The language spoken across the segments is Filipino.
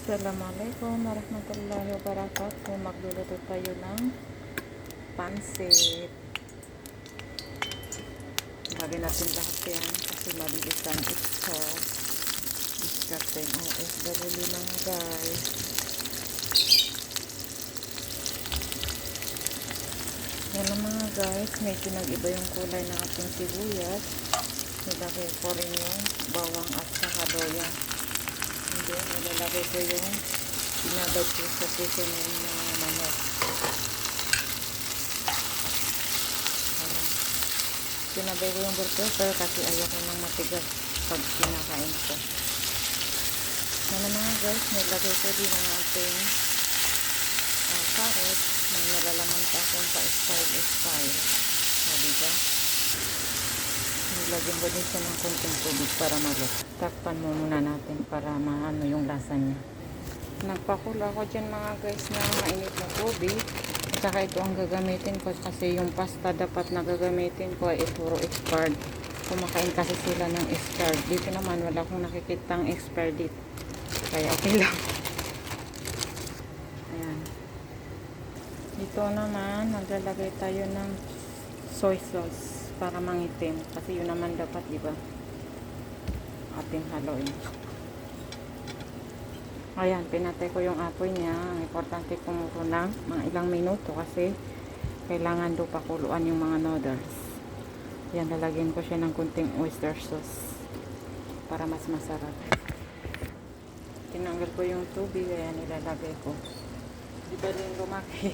Assalamualaikum warahmatullahi wabarakatuh. Magluluto tayo ng pansit. Lagyan natin lahat yan kasi mabilisan ito. Discarding OFW mga guys. Yan ang mga guys, medyo nag-iba yung kulay ng ating sibuyas. Nilagay ko rin yung bawang at saka loya. Hindi, nilalagay ko yung pinagad ko sa seasoning na manok. Sinabay ko yung burger pero kasi ayoko nang matigas pag kinakain ko. Yan mga guys, nilagay ko din ang ating carrot. May nalalaman pa akong pa-style. Diba? Nilagyan ko din siya ng konting tubig para malut. Takpan mo muna natin para maano yung lasa niya. Nagpakulo ako dyan mga guys na mainit na tubig. At saka ito ang gagamitin ko kasi yung pasta dapat na gagamitin ko ay puro expired. Kumakain kasi sila ng expired. Dito naman wala akong nakikitang expired dito. Kaya okay lang. Ayan. Dito naman maglalagay tayo ng soy sauce para mangitim. Kasi yun naman dapat, diba? Ating haluin. Ayan, pinatay ko yung apoy niya. Ang importante kumulo ng mga ilang minuto kasi kailangan do pakuluan yung mga noodles. Ayan, lalagyan ko siya ng kunting oyster sauce para mas masarap. Tinanggal ko yung tubig, ayan, ilalagay ko. Di ba rin lumaki?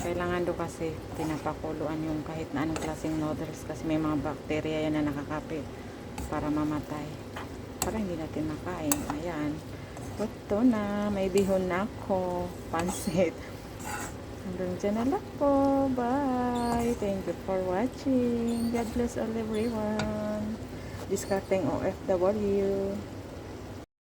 Kailangan do kasi pinapakuluan yung kahit na anong klaseng noodles kasi may mga bacteria yan na nakakapit para mamatay. Para hindi natin makain. Ayan. Ito na. May bihon na ako. Pansit. Hanggang dyan na lang po. Bye. Thank you for watching. God bless all everyone. Discarding OFW.